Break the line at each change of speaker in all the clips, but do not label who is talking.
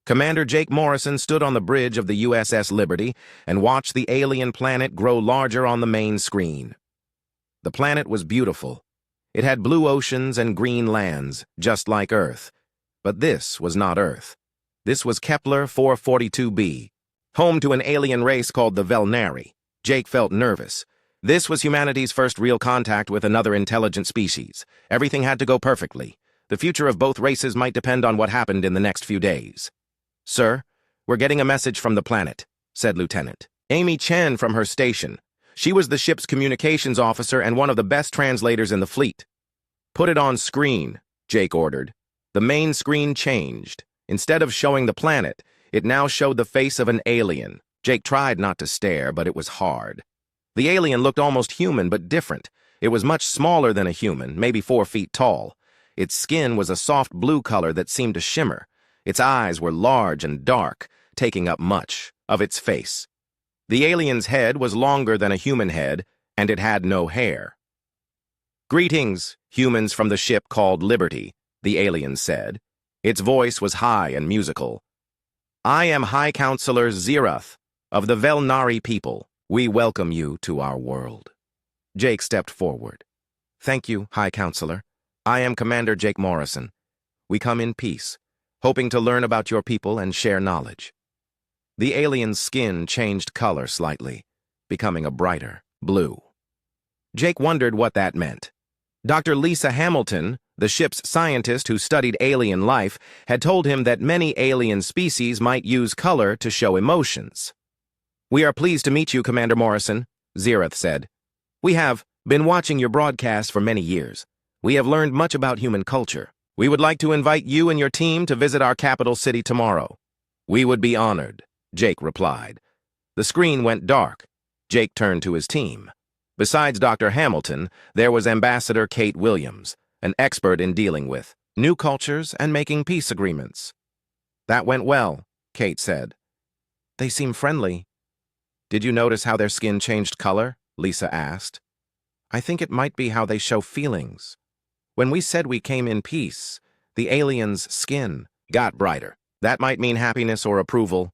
Commander Jake Morrison stood on the bridge of the USS Liberty and watched the alien planet grow larger on the main screen. The planet was beautiful. It had blue oceans and green lands, just like Earth. But this was not Earth. This was Kepler 442b, home to an alien race called the Velnari. Jake felt nervous. This was humanity's first real contact with another intelligent species. Everything had to go perfectly. The future of both races might depend on what happened in the next few days. "Sir, we're getting a message from the planet," said Lieutenant Amy Chen from her station. She was the ship's communications officer and one of the best translators in the fleet. "Put it on screen," Jake ordered. The main screen changed. Instead of showing the planet, it now showed the face of an alien. Jake tried not to stare, but it was hard. The alien looked almost human, but different. It was much smaller than a human, maybe 4 feet tall. Its skin was a soft blue color that seemed to shimmer. Its eyes were large and dark, taking up much of its face. The alien's head was longer than a human head, and it had no hair. "Greetings, humans from the ship called Liberty," the alien said. Its voice was high and musical. "I am High Counselor Zirath of the Velnari people. We welcome you to our world." Jake stepped forward. "Thank you, High Counselor. I am Commander Jake Morrison. We come in peace, hoping to learn about your people and share knowledge." The alien's skin changed color slightly, becoming a brighter blue. Jake wondered what that meant. Dr. Lisa Hamilton, the ship's scientist who studied alien life, had told him that many alien species might use color to show emotions. "We are pleased to meet you, Commander Morrison," Zirath said. "We have been watching your broadcast for many years. We have learned much about human culture. We would like to invite you and your team to visit our capital city tomorrow." "We would be honored," Jake replied. The screen went dark. Jake turned to his team. Besides Dr. Hamilton, there was Ambassador Kate Williams, an expert in dealing with new cultures and making peace agreements. "That went well," Kate said. "They seem friendly." "Did you notice how their skin changed color?" Lisa asked. "I think it might be how they show feelings. When we said we came in peace, the alien's skin got brighter. That might mean happiness or approval."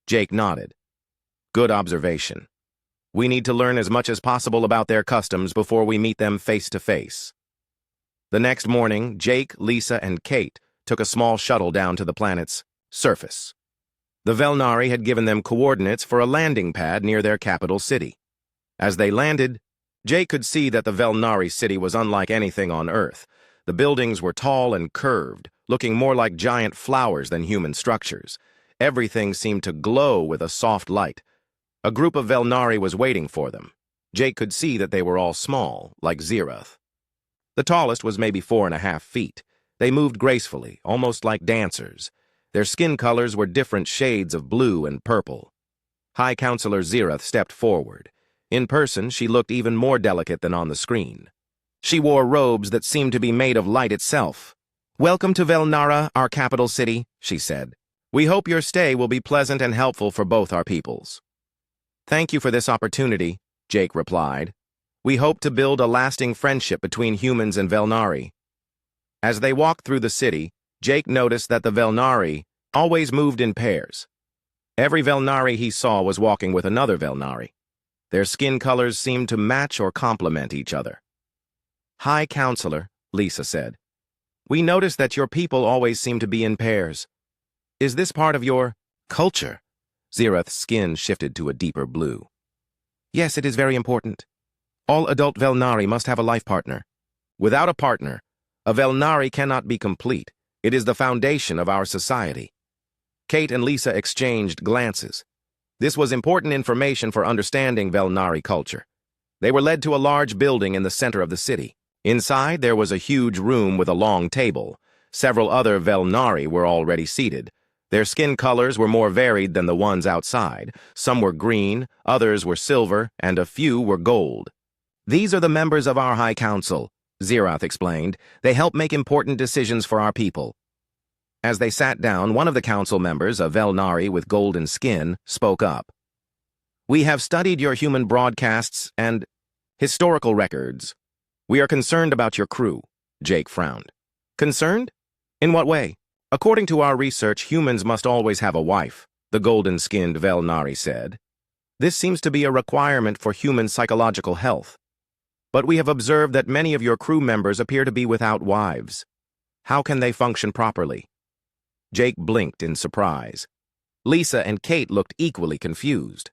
Jake nodded. "Good observation. We need to learn as much as possible about their customs before we meet them face to face." The next morning, Jake, Lisa, and Kate took a small shuttle down to the planet's surface. The Velnari had given them coordinates for a landing pad near their capital city. As they landed, Jake could see that the Velnari city was unlike anything on Earth. The buildings were tall and curved, looking more like giant flowers than human structures. Everything seemed to glow with a soft light. A group of Velnari was waiting for them. Jake could see that they were all small, like Zirath. The tallest was maybe 4.5 feet. They moved gracefully, almost like dancers. Their skin colors were different shades of blue and purple. High Counselor Zirath stepped forward. In person, she looked even more delicate than on the screen. She wore robes that seemed to be made of light itself. "Welcome to Velnara, our capital city," she said. "We hope your stay will be pleasant and helpful for both our peoples." "Thank you for this opportunity," Jake replied. "We hope to build a lasting friendship between humans and Velnari." As they walked through the city, Jake noticed that the Velnari always moved in pairs. Every Velnari he saw was walking with another Velnari. Their skin colors seemed to match or complement each other. "High Counselor," Lisa said, "we noticed that your people always seem to be in pairs. Is this part of your culture?" Zirath's skin shifted to a deeper blue. "Yes, it is very important. All adult Velnari must have a life partner. Without a partner, a Velnari cannot be complete. It is the foundation of our society." Kate and Lisa exchanged glances. This was important information for understanding Velnari culture. They were led to a large building in the center of the city. Inside, there was a huge room with a long table. Several other Velnari were already seated. Their skin colors were more varied than the ones outside. Some were green, others were silver, and a few were gold. "These are the members of our High Council," Zirath explained. "They help make important decisions for our people." As they sat down, one of the council members, a Velnari with golden skin, spoke up. "We have studied your human broadcasts and historical records. We are concerned about your crew." Jake frowned. "Concerned? In what way?" According to our research, humans must always have a wife, the golden-skinned Velnari said. This seems to be a requirement for human psychological health. But we have observed that many of your crew members appear to be without wives. How can they function properly? Jake blinked in surprise. Lisa and Kate looked equally confused.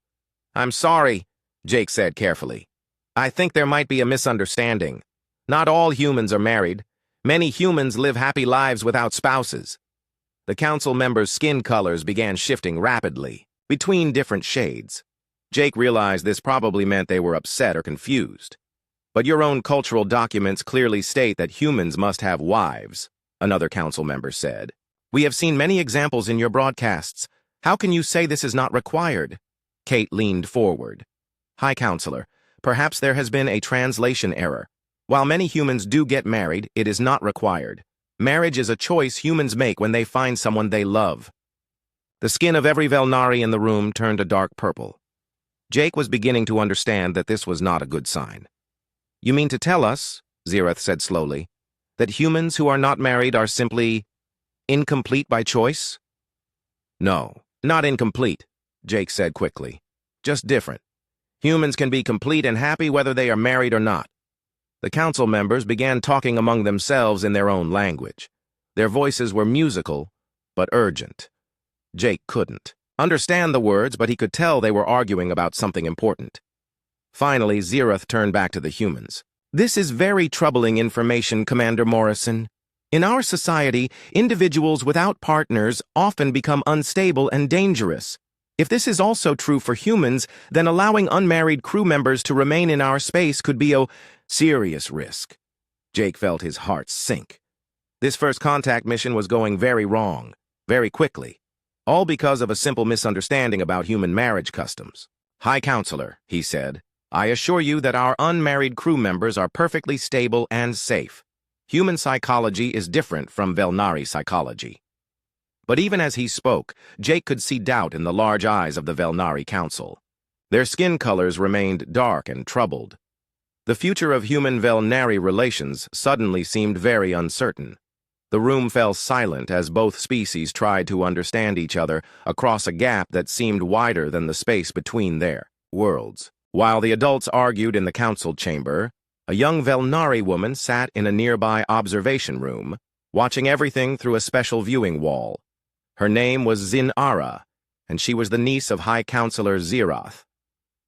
I'm sorry, Jake said carefully. I think there might be a misunderstanding. Not all humans are married. Many humans live happy lives without spouses. The council members' skin colors began shifting rapidly, between different shades. Jake realized this probably meant they were upset or confused. But your own cultural documents clearly state that humans must have wives, another council member said. We have seen many examples in your broadcasts. How can you say this is not required? Kate leaned forward. Hi, Counselor. Perhaps there has been a translation error. While many humans do get married, it is not required. Marriage is a choice humans make when they find someone they love. The skin of every Velnari in the room turned a dark purple. Jake was beginning to understand that this was not a good sign. You mean to tell us, Zereth said slowly, that humans who are not married are simply incomplete by choice? No, not incomplete, Jake said quickly. Just different. Humans can be complete and happy whether they are married or not. The council members began talking among themselves in their own language. Their voices were musical, but urgent. Jake couldn't understand the words, but he could tell they were arguing about something important. Finally, Zereth turned back to the humans. This is very troubling information, Commander Morrison. In our society, individuals without partners often become unstable and dangerous. If this is also true for humans, then allowing unmarried crew members to remain in our space could be a serious risk. Jake felt his heart sink. This first contact mission was going very wrong, very quickly, all because of a simple misunderstanding about human marriage customs. High Counselor, he said, I assure you that our unmarried crew members are perfectly stable and safe. Human psychology is different from Velnari psychology. But even as he spoke, Jake could see doubt in the large eyes of the Velnari Council. Their skin colors remained dark and troubled. The future of human-Velnari relations suddenly seemed very uncertain. The room fell silent as both species tried to understand each other across a gap that seemed wider than the space between their worlds. While the adults argued in the council chamber, a young Velnari woman sat in a nearby observation room, watching everything through a special viewing wall. Her name was Zin-Ara, and she was the niece of High Counselor Zeroth.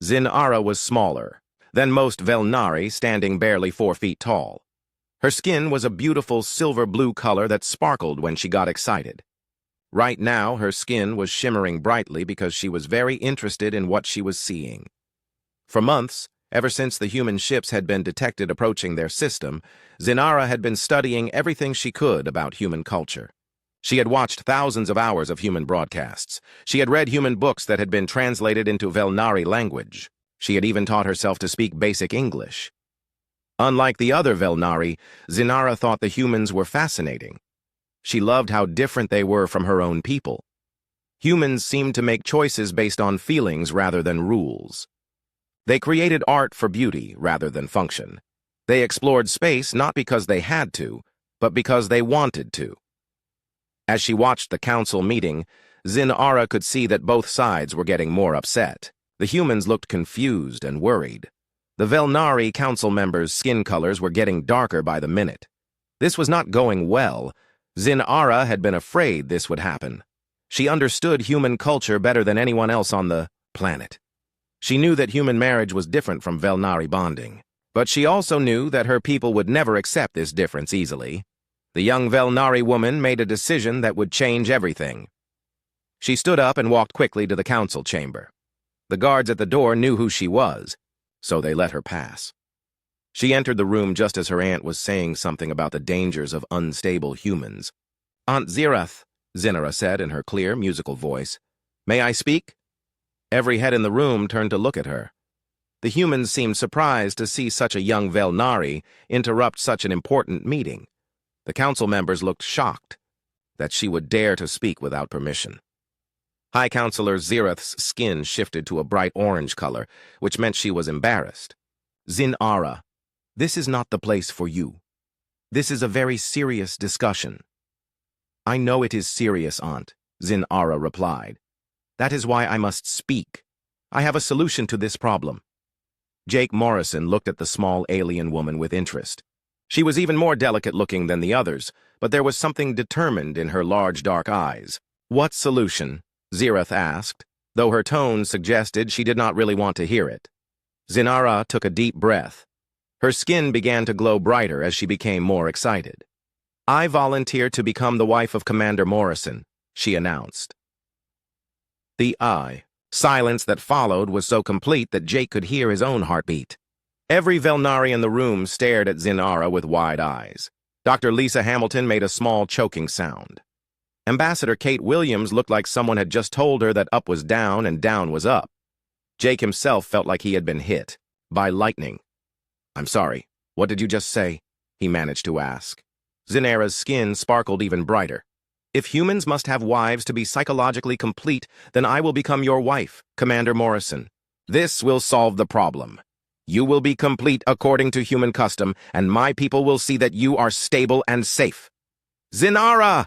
Zin-Ara was smaller than most Velnari, standing barely 4 feet tall. Her skin was a beautiful silver-blue color that sparkled when she got excited. Right now, her skin was shimmering brightly because she was very interested in what she was seeing. For months, ever since the human ships had been detected approaching their system, Zin-Ara had been studying everything she could about human culture. She had watched thousands of hours of human broadcasts. She had read human books that had been translated into Velnari language. She had even taught herself to speak basic English. Unlike the other Velnari, Zin-Ara thought the humans were fascinating. She loved how different they were from her own people. Humans seemed to make choices based on feelings rather than rules. They created art for beauty rather than function. They explored space not because they had to, but because they wanted to. As she watched the council meeting, Zin-Ara could see that both sides were getting more upset. The humans looked confused and worried. The Velnari council members' skin colors were getting darker by the minute. This was not going well. Zin-Ara had been afraid this would happen. She understood human culture better than anyone else on the planet. She knew that human marriage was different from Velnari bonding. But she also knew that her people would never accept this difference easily. The young Velnari woman made a decision that would change everything. She stood up and walked quickly to the council chamber. The guards at the door knew who she was, so they let her pass. She entered the room just as her aunt was saying something about the dangers of unstable humans. Aunt Zereth, Zin-Ara said in her clear, musical voice, "May I speak?" Every head in the room turned to look at her. The humans seemed surprised to see such a young Velnari interrupt such an important meeting. The council members looked shocked that she would dare to speak without permission. High Counselor Zereth's skin shifted to a bright orange color, which meant she was embarrassed. Zin-Ara, this is not the place for you. This is a very serious discussion. I know it is serious, Aunt, Zinara replied. That is why I must speak. I have a solution to this problem. Jake Morrison looked at the small alien woman with interest. She was even more delicate-looking than the others, but there was something determined in her large dark eyes. What solution? Zirath asked, though her tone suggested she did not really want to hear it. Zinara took a deep breath. Her skin began to glow brighter as she became more excited. I volunteer to become the wife of Commander Morrison, she announced. The silence that followed was so complete that Jake could hear his own heartbeat. Every Velnari in the room stared at Zinara with wide eyes. Dr. Lisa Hamilton made a small choking sound. Ambassador Kate Williams looked like someone had just told her that up was down and down was up. Jake himself felt like he had been hit by lightning. I'm sorry, what did you just say? He managed to ask. Zinara's skin sparkled even brighter. If humans must have wives to be psychologically complete, then I will become your wife, Commander Morrison. This will solve the problem. You will be complete according to human custom, and my people will see that you are stable and safe. Zinara!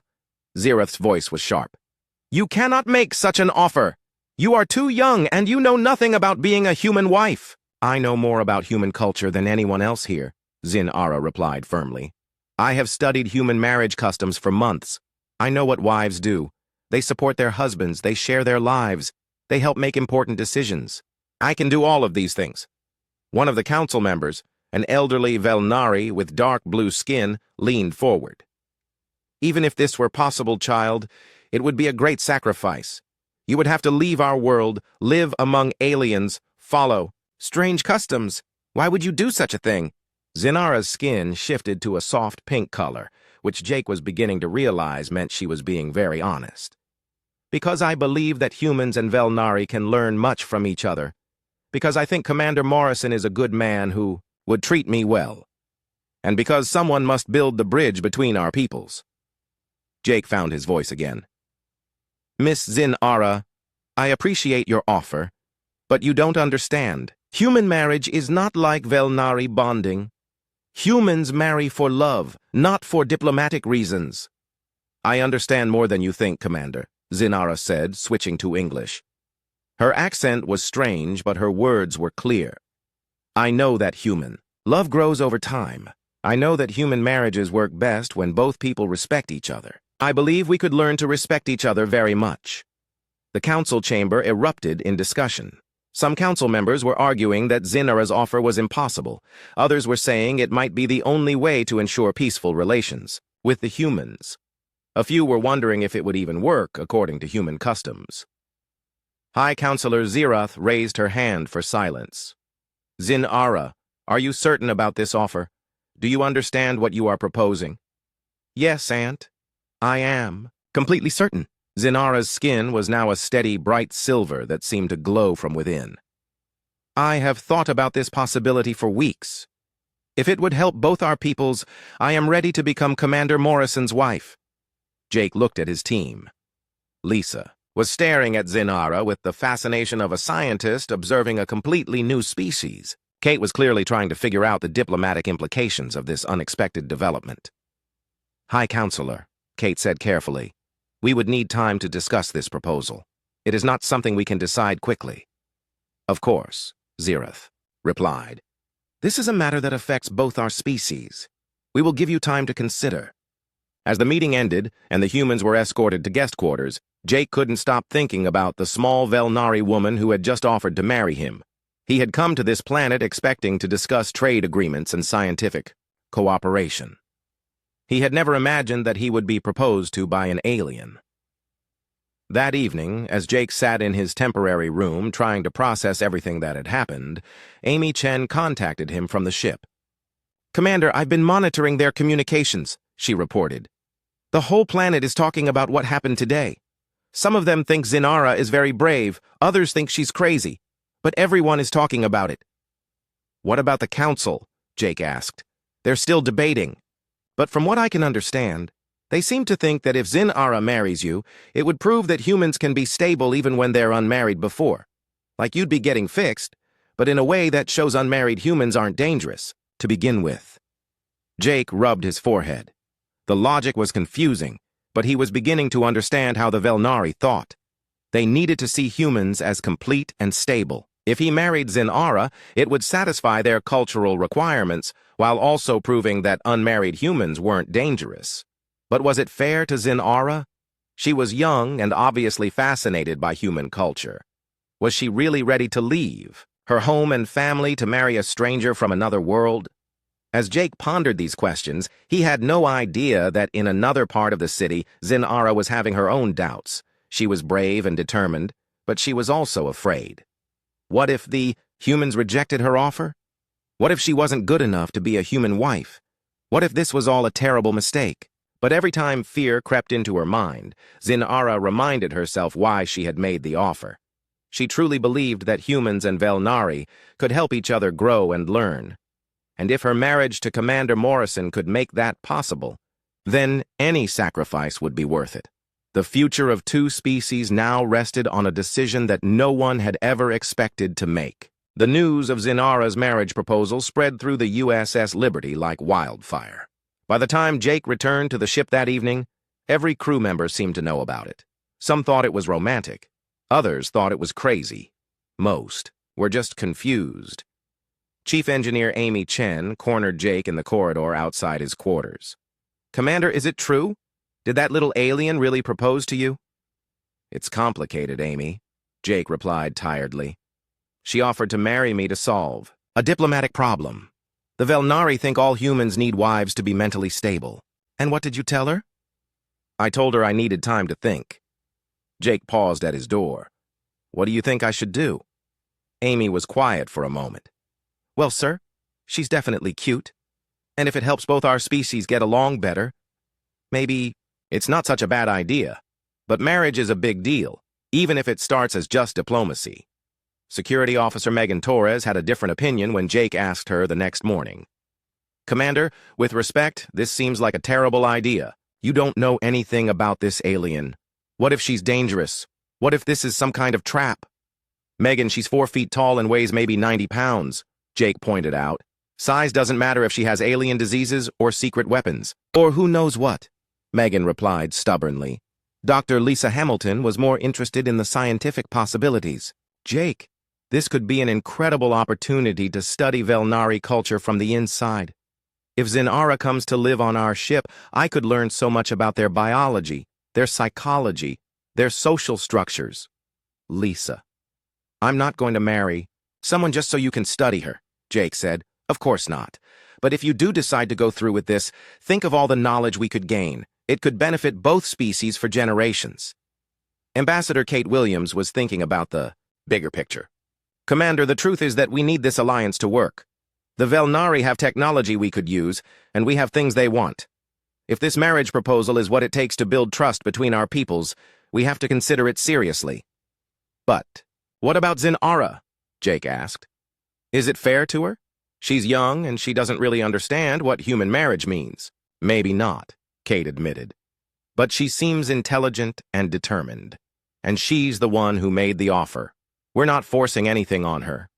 Zirath's voice was sharp. You cannot make such an offer. You are too young, and you know nothing about being a human wife. I know more about human culture than anyone else here, Zinara replied firmly. I have studied human marriage customs for months. I know what wives do. They support their husbands, they share their lives, they help make important decisions. I can do all of these things. One of the council members, an elderly Velnari with dark blue skin, leaned forward. Even if this were possible, child, it would be a great sacrifice. You would have to leave our world, live among aliens, follow strange customs. Why would you do such a thing? Zinara's skin shifted to a soft pink color, which Jake was beginning to realize meant she was being very honest. Because I believe that humans and Velnari can learn much from each other. Because I think Commander Morrison is a good man who would treat me well. And because someone must build the bridge between our peoples. Jake found his voice again. Miss Zinara, I appreciate your offer, but you don't understand. Human marriage is not like Velnari bonding. Humans marry for love, not for diplomatic reasons. I understand more than you think, Commander, Zinara said, switching to English. Her accent was strange, but her words were clear. I know that human. Love grows over time. I know that human marriages work best when both people respect each other. I believe we could learn to respect each other very much. The council chamber erupted in discussion. Some council members were arguing that Zinara's offer was impossible. Others were saying it might be the only way to ensure peaceful relations with the humans. A few were wondering if it would even work according to human customs. High Counselor Zirath raised her hand for silence. Zinara, are you certain about this offer? Do you understand what you are proposing? Yes, Aunt. I am. Completely certain. Zinara's skin was now a steady, bright silver that seemed to glow from within. I have thought about this possibility for weeks. If it would help both our peoples, I am ready to become Commander Morrison's wife. Jake looked at his team. Lisa was staring at Zinara with the fascination of a scientist observing a completely new species. Kate was clearly trying to figure out the diplomatic implications of this unexpected development. High Counselor, Kate said carefully, we would need time to discuss this proposal. It is not something we can decide quickly. Of course, Zirath replied. This is a matter that affects both our species. We will give you time to consider. As the meeting ended and the humans were escorted to guest quarters, Jake couldn't stop thinking about the small Velnari woman who had just offered to marry him. He had come to this planet expecting to discuss trade agreements and scientific cooperation. He had never imagined that he would be proposed to by an alien. That evening, as Jake sat in his temporary room trying to process everything that had happened, Amy Chen contacted him from the ship. Commander, I've been monitoring their communications, she reported. The whole planet is talking about what happened today. Some of them think Zinara is very brave, others think she's crazy, but everyone is talking about it. What about the council? Jake asked. They're still debating. But from what I can understand, they seem to think that if Zinara marries you, it would prove that humans can be stable even when they're unmarried before. Like you'd be getting fixed, but in a way that shows unmarried humans aren't dangerous, to begin with. Jake rubbed his forehead. The logic was confusing, but he was beginning to understand how the Velnari thought. They needed to see humans as complete and stable. If he married Zinara, it would satisfy their cultural requirements, while also proving that unmarried humans weren't dangerous. But was it fair to Zinara? She was young and obviously fascinated by human culture. Was she really ready to leave her home and family to marry a stranger from another world? As Jake pondered these questions, he had no idea that in another part of the city, Zinara was having her own doubts. She was brave and determined, but she was also afraid. What if the humans rejected her offer? What if she wasn't good enough to be a human wife? What if this was all a terrible mistake? But every time fear crept into her mind, Zinara reminded herself why she had made the offer. She truly believed that humans and Velnari could help each other grow and learn. And if her marriage to Commander Morrison could make that possible, then any sacrifice would be worth it. The future of two species now rested on a decision that no one had ever expected to make. The news of Zinara's marriage proposal spread through the USS Liberty like wildfire. By the time Jake returned to the ship that evening, every crew member seemed to know about it. Some thought it was romantic. Others thought it was crazy. Most were just confused. Chief Engineer Amy Chen cornered Jake in the corridor outside his quarters. "Commander, is it true? Did that little alien really propose to you?" "It's complicated, Amy," Jake replied tiredly. "She offered to marry me to solve a diplomatic problem. The Velnari think all humans need wives to be mentally stable." "And what did you tell her?" "I told her I needed time to think." Jake paused at his door. "What do you think I should do?" Amy was quiet for a moment. "Well, sir, she's definitely cute. And if it helps both our species get along better, maybe it's not such a bad idea. But marriage is a big deal, even if it starts as just diplomacy." Security Officer Megan Torres had a different opinion when Jake asked her the next morning. "Commander, with respect, this seems like a terrible idea. You don't know anything about this alien. What if she's dangerous? What if this is some kind of trap?" "Megan, she's 4 feet tall and weighs maybe 90 pounds, Jake pointed out. "Size doesn't matter if she has alien diseases or secret weapons. Or who knows what," Megan replied stubbornly. Dr. Lisa Hamilton was more interested in the scientific possibilities. "Jake, this could be an incredible opportunity to study Velnari culture from the inside. If Zinara comes to live on our ship, I could learn so much about their biology, their psychology, their social structures." "Lisa, I'm not going to marry someone just so you can study her," Jake said. "Of course not. But if you do decide to go through with this, think of all the knowledge we could gain. It could benefit both species for generations." Ambassador Kate Williams was thinking about the bigger picture. "Commander, the truth is that we need this alliance to work. The Velnari have technology we could use, and we have things they want. If this marriage proposal is what it takes to build trust between our peoples, we have to consider it seriously." "But what about Zinara?" Jake asked. "Is it fair to her? She's young and she doesn't really understand what human marriage means." "Maybe not," Kate admitted. "But she seems intelligent and determined, and she's the one who made the offer. We're not forcing anything on her."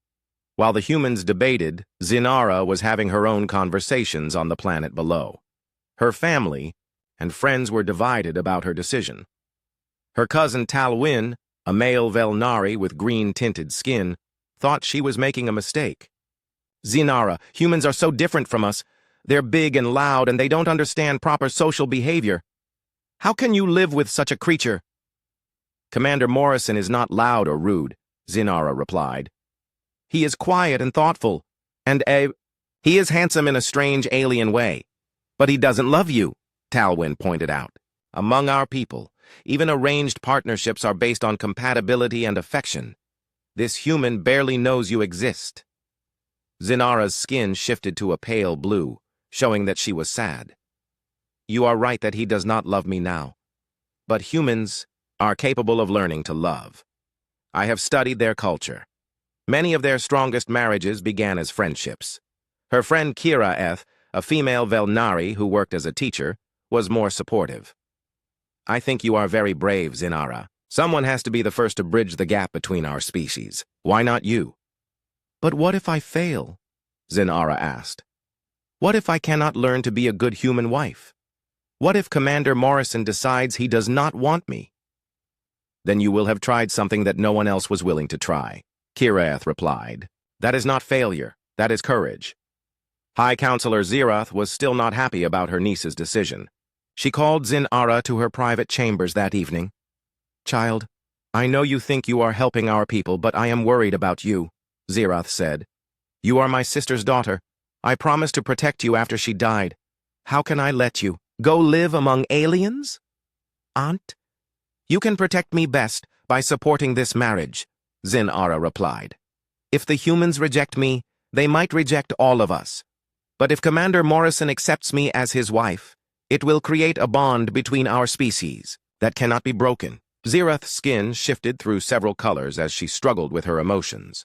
While the humans debated, Zinara was having her own conversations on the planet below. Her family and friends were divided about her decision. Her cousin Talwyn, a male Velnari with green-tinted skin, thought she was making a mistake. "Zinara, humans are so different from us. They're big and loud, and they don't understand proper social behavior. How can you live with such a creature?" "Commander Morrison is not loud or rude," Zinara replied. "He is quiet and thoughtful, and he is handsome in a strange alien way. But he doesn't love you," Talwyn pointed out. "Among our people, even arranged partnerships are based on compatibility and affection. This human barely knows you exist." Zinara's skin shifted to a pale blue, showing that she was sad. "You are right that he does not love me now. But humans are capable of learning to love. I have studied their culture. Many of their strongest marriages began as friendships. Her friend Kira Eth, a female Velnari who worked as a teacher, was more supportive. I think you are very brave, Zinara. Someone has to be the first to bridge the gap between our species. Why not you?" "But what if I fail?" Zinara asked. "What if I cannot learn to be a good human wife?" What if Commander Morrison decides he does not want me? Then you will have tried something that no one else was willing to try, Kirath replied. That is not failure, that is courage. High Counselor Zirath was still not happy about her niece's decision. She called Zin-Ara to her private chambers that evening. Child, I know you think you are helping our people, but I am worried about you, Zirath said. You are my sister's daughter. I promised to protect you after she died. How can I let you go live among aliens? Aunt? You can protect me best by supporting this marriage, Zin-Ara replied. If the humans reject me, they might reject all of us. But if Commander Morrison accepts me as his wife, it will create a bond between our species that cannot be broken. Zirath's skin shifted through several colors as she struggled with her emotions.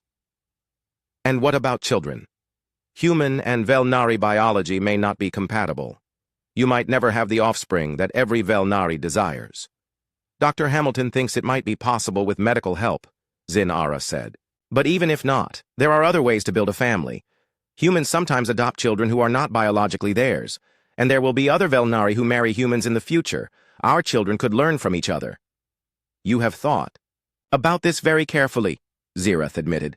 And what about children? Human and Velnari biology may not be compatible. You might never have the offspring that every Velnari desires. Dr. Hamilton thinks it might be possible with medical help, Zin-Ara said. But even if not, there are other ways to build a family. Humans sometimes adopt children who are not biologically theirs, and there will be other Velnari who marry humans in the future. Our children could learn from each other. You have thought about this very carefully, Zirath admitted.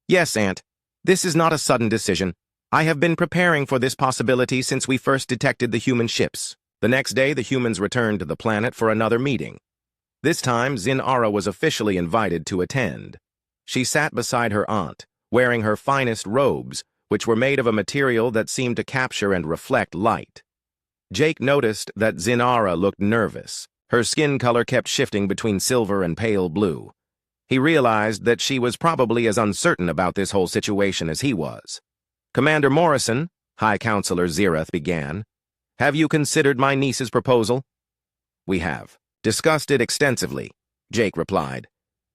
Yes, Aunt. This is not a sudden decision. I have been preparing for this possibility since we first detected the human ships. The next day, the humans returned to the planet for another meeting. This time, Zin-Ara was officially invited to attend. She sat beside her aunt, wearing her finest robes, which were made of a material that seemed to capture and reflect light. Jake noticed that Zin-Ara looked nervous. Her skin color kept shifting between silver and pale blue. He realized that she was probably as uncertain about this whole situation as he was. Commander Morrison, High Counselor Zirath began, have you considered my niece's proposal? We have. Discussed it extensively, Jake replied.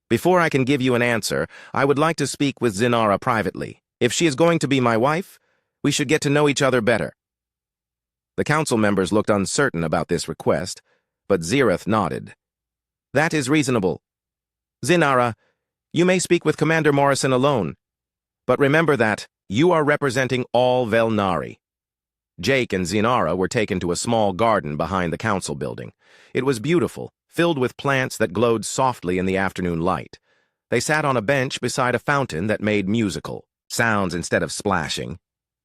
Before I can give you an answer, I would like to speak with Zin-Ara privately. If she is going to be my wife, we should get to know each other better. The council members looked uncertain about this request, but Zirath nodded. That is reasonable. Zin-Ara, you may speak with Commander Morrison alone, but remember that you are representing all Velnari. Jake and Zin-Ara were taken to a small garden behind the council building. It was beautiful, filled with plants that glowed softly in the afternoon light. They sat on a bench beside a fountain that made musical sounds instead of splashing.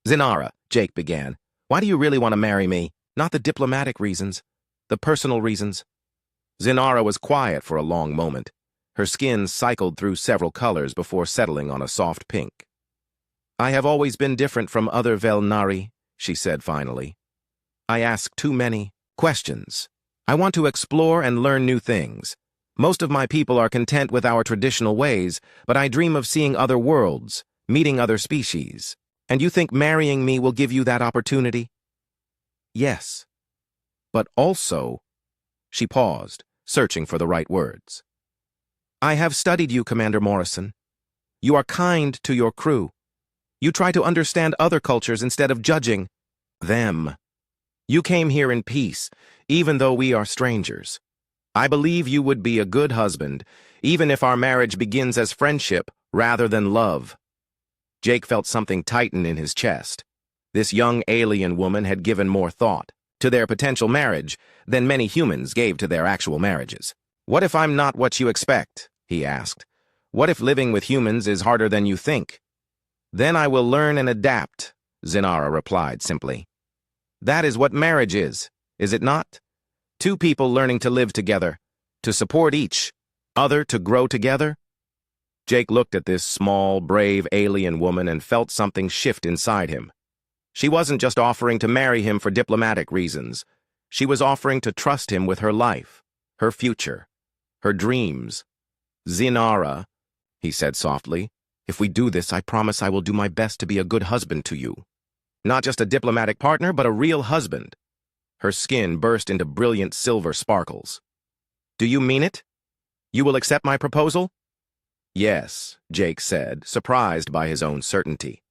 Zin-Ara, Jake began, why do you really want to marry me? Not the diplomatic reasons, the personal reasons. Zin-Ara was quiet for a long moment. Her skin cycled through several colors before settling on a soft pink. I have always been different from other Velnari, she said finally. I ask too many questions. I want to explore and learn new things. Most of my people are content with our traditional ways, but I dream of seeing other worlds, meeting other species. And you think marrying me will give you that opportunity? Yes. But also, she paused, searching for the right words. I have studied you, Commander Morrison. You are kind to your crew. You try to understand other cultures instead of judging them. You came here in peace, even though we are strangers. I believe you would be a good husband, even if our marriage begins as friendship rather than love. Jake felt something tighten in his chest. This young alien woman had given more thought to their potential marriage than many humans gave to their actual marriages. What if I'm not what you expect? He asked. What if living with humans is harder than you think? Then I will learn and adapt, Zin-Ara replied simply. That is what marriage is it not? Two people learning to live together, to support each other, to grow together. Jake looked at this small, brave alien woman and felt something shift inside him. She wasn't just offering to marry him for diplomatic reasons. She was offering to trust him with her life, her future, her dreams. Zin-Ara, he said softly, if we do this, I promise I will do my best to be a good husband to you. Not just a diplomatic partner, but a real husband. Her skin burst into brilliant silver sparkles. Do you mean it? You will accept my proposal? Yes, Jake said, surprised by his own certainty.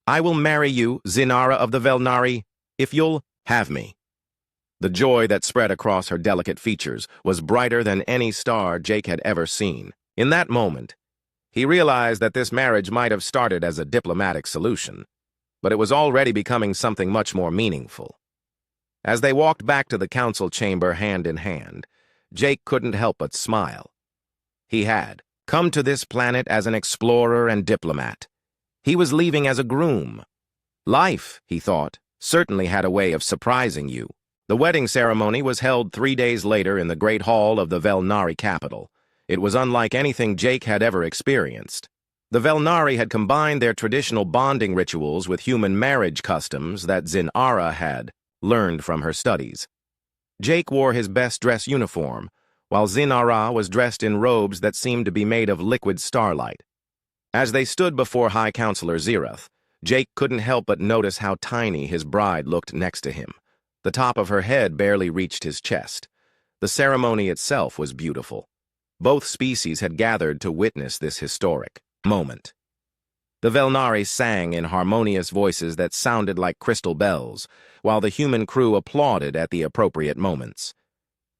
I will marry you, Zin-Ara of the Velnari, if you'll have me. The joy that spread across her delicate features was brighter than any star Jake had ever seen. In that moment, he realized that this marriage might have started as a diplomatic solution, but it was already becoming something much more meaningful. As they walked back to the council chamber hand in hand, Jake couldn't help but smile. He had come to this planet as an explorer and diplomat. He was leaving as a groom. Life, he thought, certainly had a way of surprising you. The wedding ceremony was held 3 days later in the Great Hall of the Velnari capital. It was unlike anything Jake had ever experienced. The Velnari had combined their traditional bonding rituals with human marriage customs that Zinara had learned from her studies. Jake wore his best-dressed uniform, while Zinara was dressed in robes that seemed to be made of liquid starlight. As they stood before High Counselor Zirath, Jake couldn't help but notice how tiny his bride looked next to him. The top of her head barely reached his chest. The ceremony itself was beautiful. Both species had gathered to witness this historic moment. The Velnari sang in harmonious voices that sounded like crystal bells, while the human crew applauded at the appropriate moments.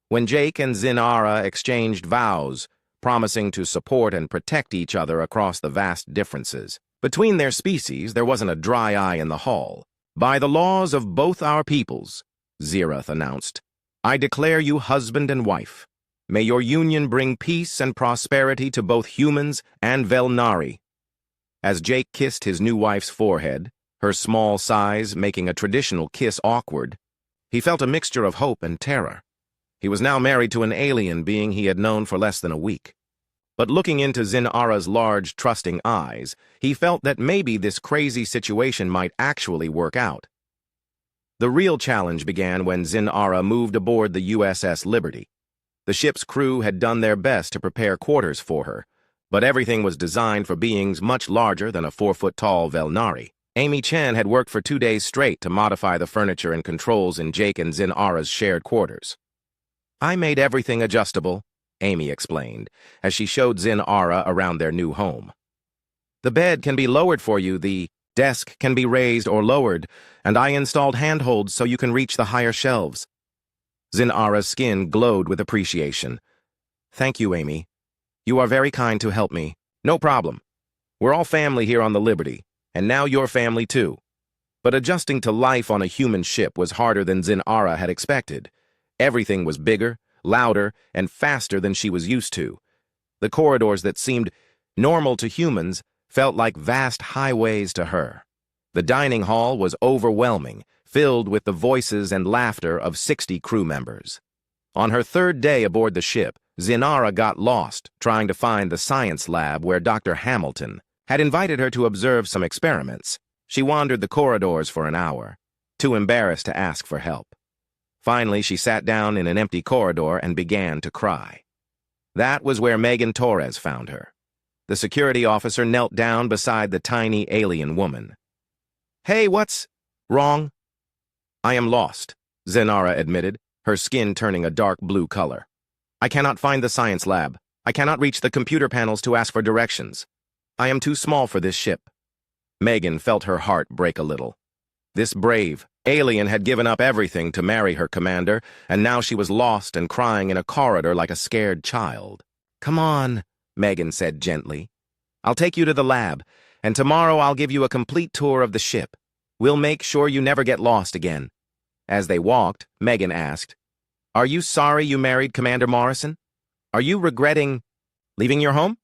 When Jake and Zinara exchanged vows, promising to support and protect each other across the vast differences between their species, there wasn't a dry eye in the hall. "By the laws of both our peoples," Zirath announced, "I declare you husband and wife. May your union bring peace and prosperity to both humans and Velnari." As Jake kissed his new wife's forehead, her small size making a traditional kiss awkward, he felt a mixture of hope and terror. He was now married to an alien being he had known for less than a week. But looking into Zinara's large, trusting eyes, he felt that maybe this crazy situation might actually work out. The real challenge began when Zinara moved aboard the USS Liberty. The ship's crew had done their best to prepare quarters for her, but everything was designed for beings much larger than a 4-foot-tall Velnari. Amy Chen had worked for 2 days straight to modify the furniture and controls in Jake and Zinara's shared quarters. "I made everything adjustable," Amy explained, as she showed Zinara around their new home. "The bed can be lowered for you, the desk can be raised or lowered, and I installed handholds so you can reach the higher shelves." Zinara's skin glowed with appreciation. "Thank you, Amy. You are very kind to help me." "No problem. We're all family here on the Liberty, and now you're family too." But adjusting to life on a human ship was harder than Zinara had expected. Everything was bigger, louder, and faster than she was used to. The corridors that seemed normal to humans felt like vast highways to her. The dining hall was overwhelming, filled with the voices and laughter of 60 crew members. On her 3rd day aboard the ship, Zinara got lost trying to find the science lab where Dr. Hamilton had invited her to observe some experiments. She wandered the corridors for an hour, too embarrassed to ask for help. Finally, she sat down in an empty corridor and began to cry. That was where Megan Torres found her. The security officer knelt down beside the tiny alien woman. "Hey, what's wrong?" "I am lost," Zinara admitted, her skin turning a dark blue color. "I cannot find the science lab. I cannot reach the computer panels to ask for directions. I am too small for this ship." Megan felt her heart break a little. This brave alien had given up everything to marry her commander, and now she was lost and crying in a corridor like a scared child. "Come on," Megan said gently. "I'll take you to the lab, and tomorrow I'll give you a complete tour of the ship. We'll make sure you never get lost again." As they walked, Megan asked, "Are you sorry you married Commander Morrison? Are you regretting leaving your home?"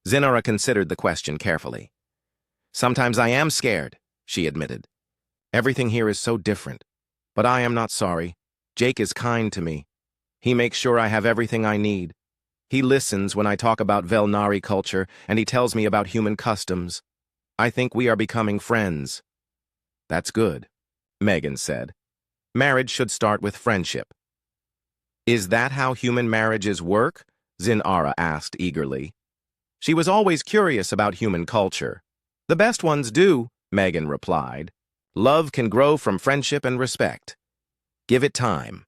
Zinara considered the question carefully. "Sometimes I am scared," she admitted. "Everything here is so different. But I am not sorry. Jake is kind to me. He makes sure I have everything I need. He listens when I talk about Velnari culture, and he tells me about human customs. I think we are becoming friends." "That's good," Megan said. "Marriage should start with friendship." "Is that how human marriages work?" Zinara asked eagerly. She was always curious about human culture. "The best ones do," Megan replied. "Love can grow from friendship and respect. Give it time."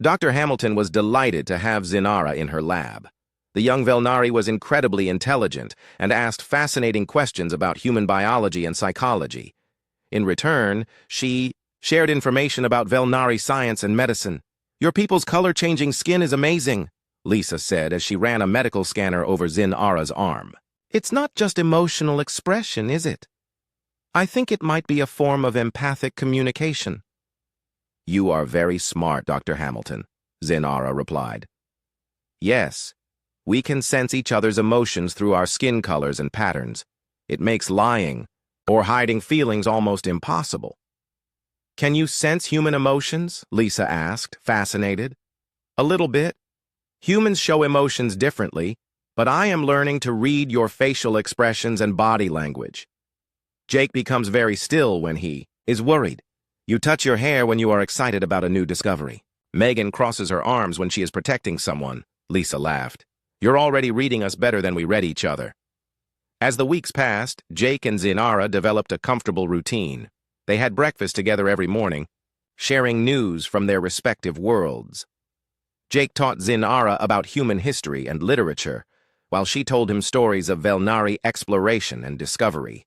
Dr. Hamilton was delighted to have Zinara in her lab. The young Velnari was incredibly intelligent and asked fascinating questions about human biology and psychology. In return, she shared information about Velnari science and medicine. "Your people's color-changing skin is amazing," Lisa said as she ran a medical scanner over Zinara's arm. "It's not just emotional expression, is it? I think it might be a form of empathic communication." "You are very smart, Dr. Hamilton," Zinara replied. "Yes, we can sense each other's emotions through our skin colors and patterns. It makes lying or hiding feelings almost impossible." "Can you sense human emotions?" Lisa asked, fascinated. "A little bit. Humans show emotions differently, but I am learning to read your facial expressions and body language. Jake becomes very still when he is worried. You touch your hair when you are excited about a new discovery. Megan crosses her arms when she is protecting someone," Lisa laughed. "You're already reading us better than we read each other." As the weeks passed, Jake and Zinara developed a comfortable routine. They had breakfast together every morning, sharing news from their respective worlds. Jake taught Zinara about human history and literature, while she told him stories of Velnari exploration and discovery.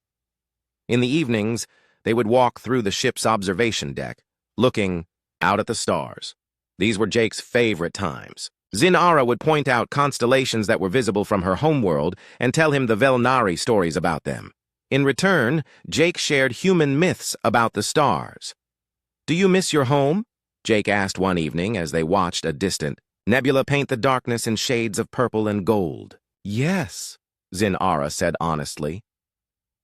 In the evenings, they would walk through the ship's observation deck, looking out at the stars. These were Jake's favorite times. Zinara would point out constellations that were visible from her homeworld and tell him the Velnari stories about them. In return, Jake shared human myths about the stars. "Do you miss your home?" Jake asked one evening as they watched a distant nebula paint the darkness in shades of purple and gold. "Yes," Zinara said honestly.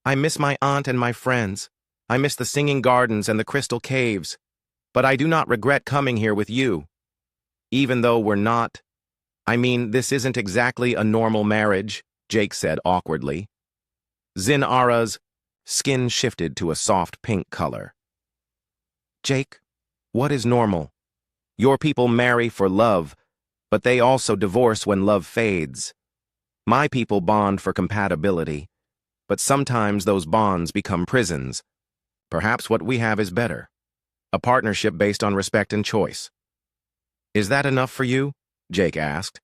"I miss my aunt and my friends. I miss the singing gardens and the crystal caves. But I do not regret coming here with you. Even though we're not... this isn't exactly a normal marriage," Jake said awkwardly. Zinara's skin shifted to a soft pink color. "Jake, what is normal? Your people marry for love, but they also divorce when love fades. My people bond for compatibility, but sometimes those bonds become prisons. Perhaps what we have is better. A partnership based on respect and choice." "Is that enough for you?" Jake asked.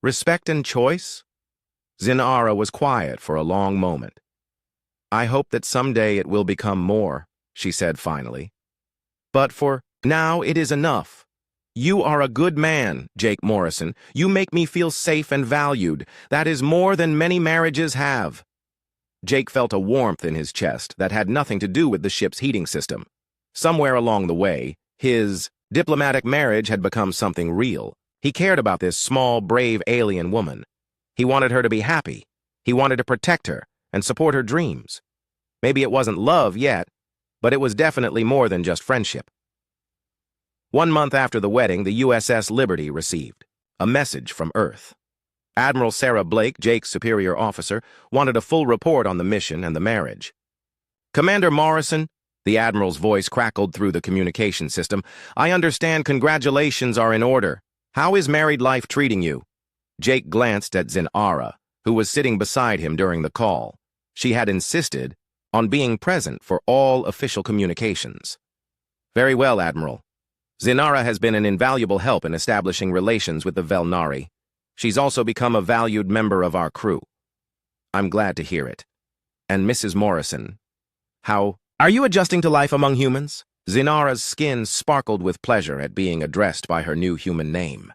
"Respect and choice?" Zinara was quiet for a long moment. "I hope that someday it will become more," she said finally. "But for now, it is enough. You are a good man, Jake Morrison. You make me feel safe and valued. That is more than many marriages have." Jake felt a warmth in his chest that had nothing to do with the ship's heating system. Somewhere along the way, his diplomatic marriage had become something real. He cared about this small, brave alien woman. He wanted her to be happy. He wanted to protect her and support her dreams. Maybe it wasn't love yet, but it was definitely more than just friendship. 1 month after the wedding, the USS Liberty received a message from Earth. Admiral Sarah Blake, Jake's superior officer, wanted a full report on the mission and the marriage. "Commander Morrison," the Admiral's voice crackled through the communication system, "I understand congratulations are in order. How is married life treating you?" Jake glanced at Zinara, who was sitting beside him during the call. She had insisted on being present for all official communications. "Very well, Admiral. Zinara has been an invaluable help in establishing relations with the Velnari. She's also become a valued member of our crew." "I'm glad to hear it. And Mrs. Morrison, how are you adjusting to life among humans?" Zinara's skin sparkled with pleasure at being addressed by her new human name.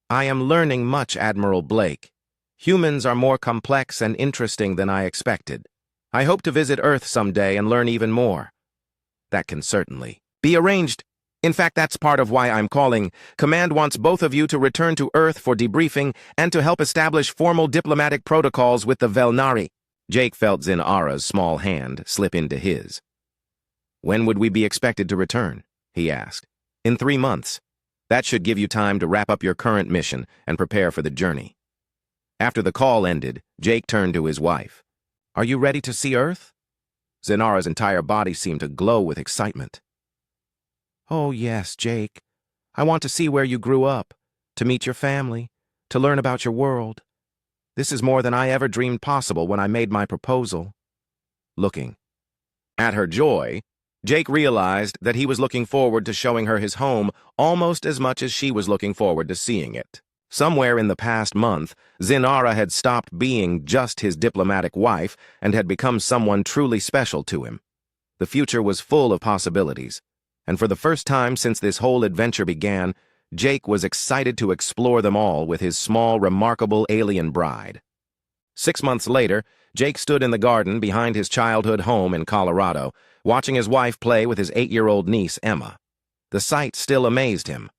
"I am learning much, Admiral Blake. Humans are more complex and interesting than I expected. I hope to visit Earth someday and learn even more." "That can certainly be arranged. In fact, that's part of why I'm calling. Command wants both of you to return to Earth for debriefing and to help establish formal diplomatic protocols with the Velnari." Jake felt Zinara's small hand slip into his. "When would we be expected to return?" he asked. "In 3 months. That should give you time to wrap up your current mission and prepare for the journey." After the call ended, Jake turned to his wife. "Are you ready to see Earth?" Zinara's entire body seemed to glow with excitement. "Oh, yes, Jake. I want to see where you grew up, to meet your family, to learn about your world. This is more than I ever dreamed possible when I made my proposal." Looking at her joy, Jake realized that he was looking forward to showing her his home almost as much as she was looking forward to seeing it. Somewhere in the past month, Zinara had stopped being just his diplomatic wife and had become someone truly special to him. The future was full of possibilities, and for the first time since this whole adventure began, Jake was excited to explore them all with his small, remarkable alien bride. 6 months later, Jake stood in the garden behind his childhood home in Colorado, watching his wife play with his 8-year-old niece, Emma. The sight still amazed him.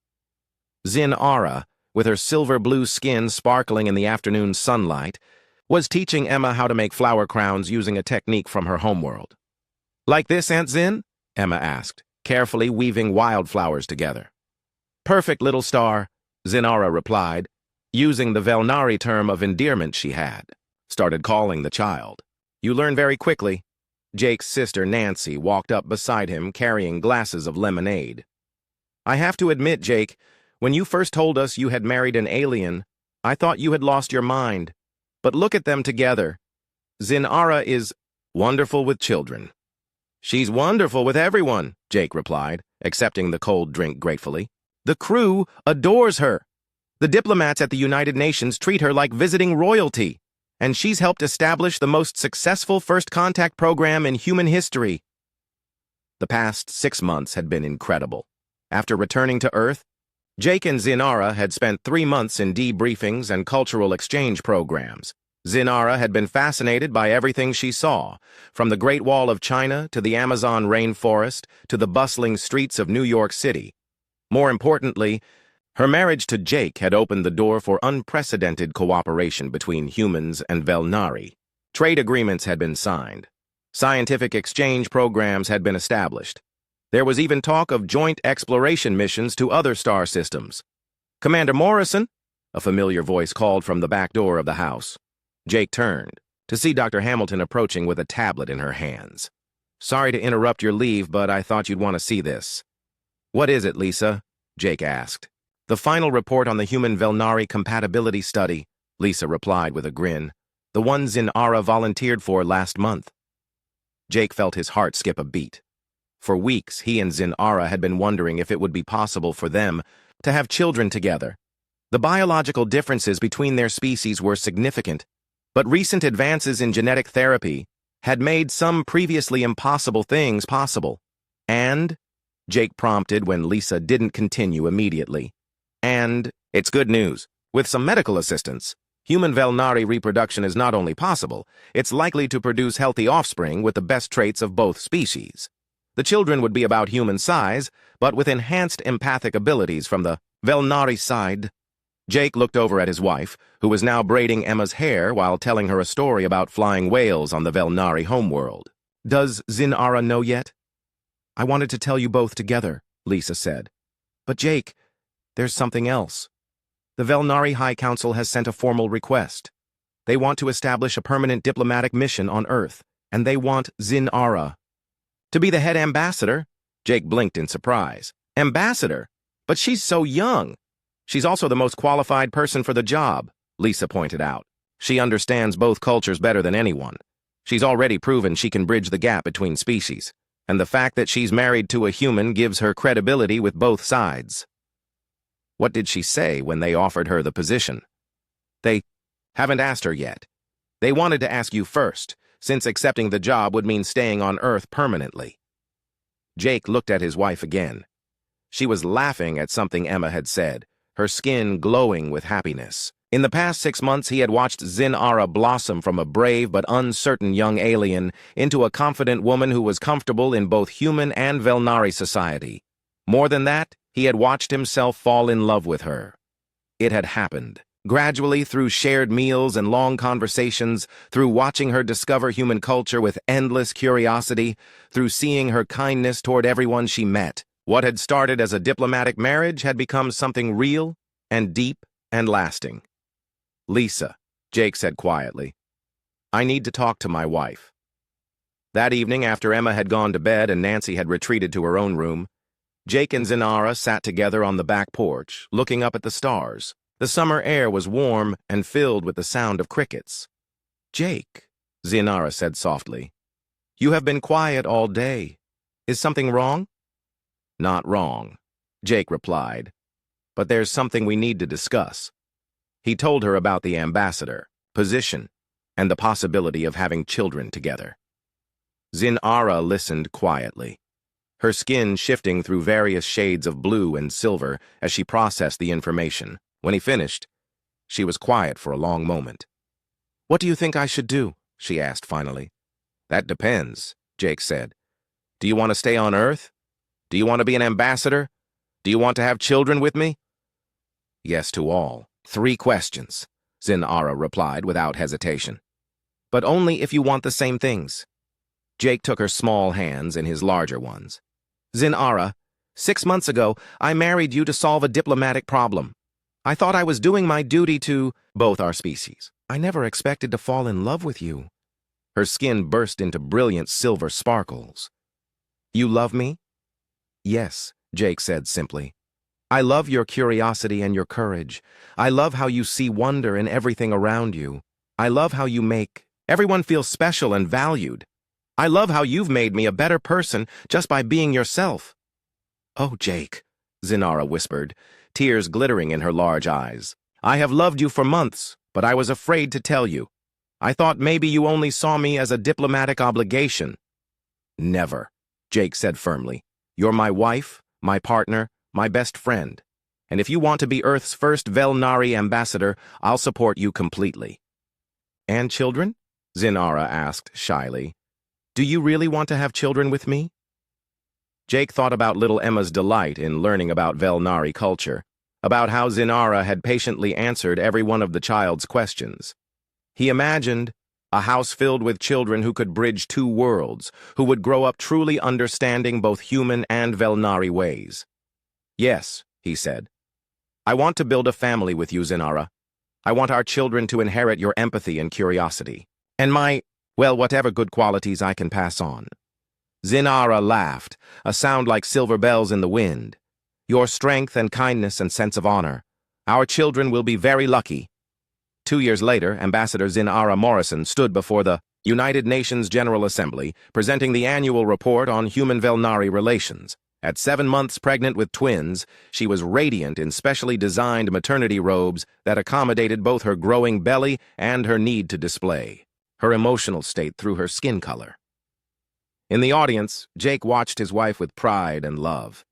Zin-Ara, with her silver-blue skin sparkling in the afternoon sunlight, was teaching Emma how to make flower crowns using a technique from her homeworld. "Like this, Aunt Zin?" Emma asked, carefully weaving wildflowers together. "Perfect, little star," Zin-Ara replied, using the Velnari term of endearment she had. Started calling the child. "You learn very quickly." Jake's sister, Nancy, walked up beside him carrying glasses of lemonade. "I have to admit, Jake, when you first told us you had married an alien, I thought you had lost your mind. But look at them together. Zin-Ara is wonderful with children." "She's wonderful with everyone," Jake replied, accepting the cold drink gratefully. "The crew adores her. The diplomats at the United Nations treat her like visiting royalty, and she's helped establish the most successful first contact program in human history." The past 6 months had been incredible. After returning to Earth, Jake and Zin-Ara had spent 3 months in debriefings and cultural exchange programs. Zin-Ara had been fascinated by everything she saw, from the Great Wall of China to the Amazon rainforest to the bustling streets of New York City. More importantly, her marriage to Jake had opened the door for unprecedented cooperation between humans and Velnari. Trade agreements had been signed. Scientific exchange programs had been established. There was even talk of joint exploration missions to other star systems. "Commander Morrison?" a familiar voice called from the back door of the house. Jake turned to see Dr. Hamilton approaching with a tablet in her hands. "Sorry to interrupt your leave, but I thought you'd want to see this." "What is it, Lisa?" Jake asked. "The final report on the human Velnari compatibility study," Lisa replied with a grin. "The one Zin-Ara volunteered for last month." Jake felt his heart skip a beat. For weeks, he and Zin-Ara had been wondering if it would be possible for them to have children together. The biological differences between their species were significant, but recent advances in genetic therapy had made some previously impossible things possible. "And?" Jake prompted when Lisa didn't continue immediately. "And it's good news. With some medical assistance, human Velnari reproduction is not only possible, it's likely to produce healthy offspring with the best traits of both species. The children would be about human size, but with enhanced empathic abilities from the Velnari side." Jake looked over at his wife, who was now braiding Emma's hair while telling her a story about flying whales on the Velnari homeworld. "Does Zin-Ara know yet?" "I wanted to tell you both together," Lisa said. "But Jake, there's something else. The Velnari High Council has sent a formal request. They want to establish a permanent diplomatic mission on Earth, and they want Zin-Ara to be the head ambassador." Jake blinked in surprise. "Ambassador? But she's so young." "She's also the most qualified person for the job," Lisa pointed out. "She understands both cultures better than anyone. She's already proven she can bridge the gap between species, and the fact that she's married to a human gives her credibility with both sides." "What did she say when they offered her the position?" "They haven't asked her yet. They wanted to ask you first, since accepting the job would mean staying on Earth permanently." Jake looked at his wife again. She was laughing at something Emma had said, her skin glowing with happiness. In the past 6 months, he had watched Zin-Ara blossom from a brave but uncertain young alien into a confident woman who was comfortable in both human and Velnari society. More than that, he had watched himself fall in love with her. It had happened. Gradually, through shared meals and long conversations, through watching her discover human culture with endless curiosity, through seeing her kindness toward everyone she met, what had started as a diplomatic marriage had become something real and deep and lasting. "Lisa," Jake said quietly, "I need to talk to my wife." That evening, after Emma had gone to bed and Nancy had retreated to her own room, Jake and Zin-Ara sat together on the back porch, looking up at the stars. The summer air was warm and filled with the sound of crickets. "Jake," Zin-Ara said softly, "you have been quiet all day. Is something wrong?" "Not wrong," Jake replied, "but there's something we need to discuss." He told her about the ambassador, position, and the possibility of having children together. Zin-Ara listened quietly, her skin shifting through various shades of blue and silver as she processed the information. When he finished, she was quiet for a long moment. "What do you think I should do?" she asked finally. "That depends," Jake said. "Do you want to stay on Earth? Do you want to be an ambassador? Do you want to have children with me? Yes to all. 3 questions, Zinara replied without hesitation. But only if you want the same things. Jake took her small hands in his larger ones. Zinara, 6 months ago, I married you to solve a diplomatic problem. I thought I was doing my duty to both our species. I never expected to fall in love with you. Her skin burst into brilliant silver sparkles. You love me? Yes, Jake said simply. I love your curiosity and your courage. I love how you see wonder in everything around you. I love how you make everyone feel special and valued. I love how you've made me a better person just by being yourself. Oh, Jake, Zinara whispered, tears glittering in her large eyes. I have loved you for months, but I was afraid to tell you. I thought maybe you only saw me as a diplomatic obligation. Never, Jake said firmly. You're my wife, my partner, my best friend. And if you want to be Earth's first Velnari ambassador, I'll support you completely. And children? Zinara asked shyly. Do you really want to have children with me? Jake thought about little Emma's delight in learning about Velnari culture, about how Zinara had patiently answered every one of the child's questions. He imagined a house filled with children who could bridge 2 worlds, who would grow up truly understanding both human and Velnari ways. Yes, he said. I want to build a family with you, Zinara. I want our children to inherit your empathy and curiosity. And whatever good qualities I can pass on. Zinara laughed, a sound like silver bells in the wind. Your strength and kindness and sense of honor. Our children will be very lucky. 2 years later, Ambassador Zinara Morrison stood before the United Nations General Assembly, presenting the annual report on human-Velnari relations. At 7 months pregnant with twins, she was radiant in specially designed maternity robes that accommodated both her growing belly and her need to display her emotional state through her skin color. In the audience, Jake watched his wife with pride and love.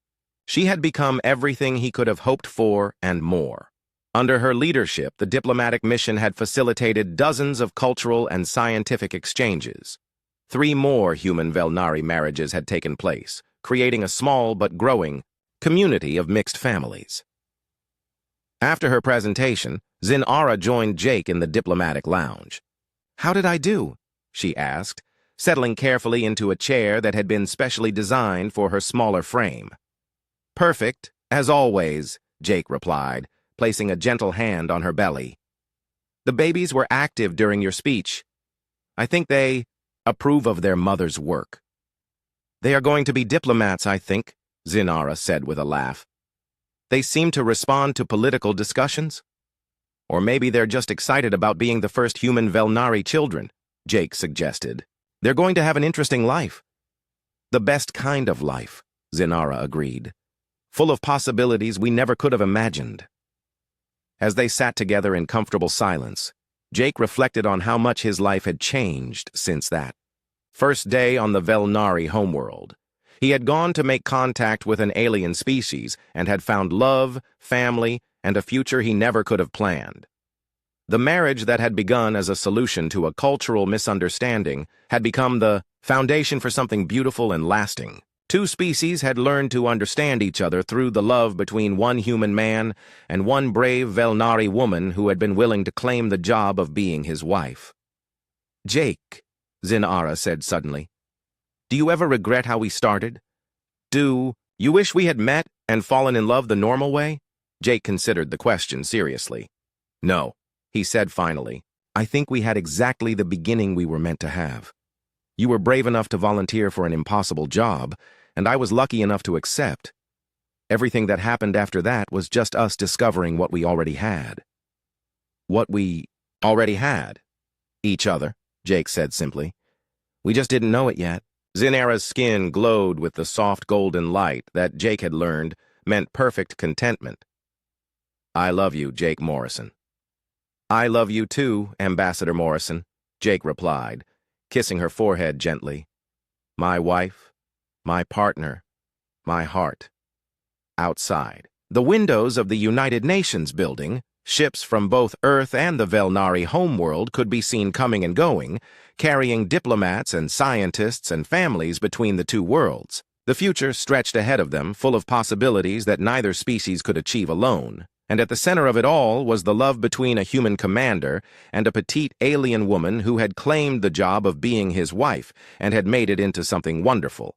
She had become everything he could have hoped for and more. Under her leadership, the diplomatic mission had facilitated dozens of cultural and scientific exchanges. 3 more human Velnari marriages had taken place, creating a small but growing community of mixed families. After her presentation, Zinara joined Jake in the diplomatic lounge. How did I do? She asked, settling carefully into a chair that had been specially designed for her smaller frame. Perfect, as always, Jake replied, placing a gentle hand on her belly. The babies were active during your speech. I think they approve of their mother's work. They are going to be diplomats, I think, Zinara said with a laugh. They seem to respond to political discussions. Or maybe they're just excited about being the first human Velnari children, Jake suggested. They're going to have an interesting life. The best kind of life, Zinara agreed. Full of possibilities we never could have imagined. As they sat together in comfortable silence, Jake reflected on how much his life had changed since that first day on the Velnari homeworld. He had gone to make contact with an alien species and had found love, family, and a future he never could have planned. The marriage that had begun as a solution to a cultural misunderstanding had become the foundation for something beautiful and lasting. 2 species had learned to understand each other through the love between one human man and one brave Velnari woman who had been willing to claim the job of being his wife. Jake, Zinara said suddenly, do you ever regret how we started? Do you wish we had met and fallen in love the normal way? Jake considered the question seriously. No, he said finally. I think we had exactly the beginning we were meant to have. You were brave enough to volunteer for an impossible job, and I was lucky enough to accept. Everything that happened after that was just us discovering what we already had. What we already had? Each other, Jake said simply. We just didn't know it yet. Zinara's skin glowed with the soft golden light that Jake had learned meant perfect contentment. I love you, Jake Morrison. I love you too, Ambassador Morrison, Jake replied, kissing her forehead gently. My wife, my partner, my heart. Outside, the windows of the United Nations building, ships from both Earth and the Velnari homeworld could be seen coming and going, carrying diplomats and scientists and families between the 2 worlds. The future stretched ahead of them, full of possibilities that neither species could achieve alone. And at the center of it all was the love between a human commander and a petite alien woman who had claimed the job of being his wife and had made it into something wonderful.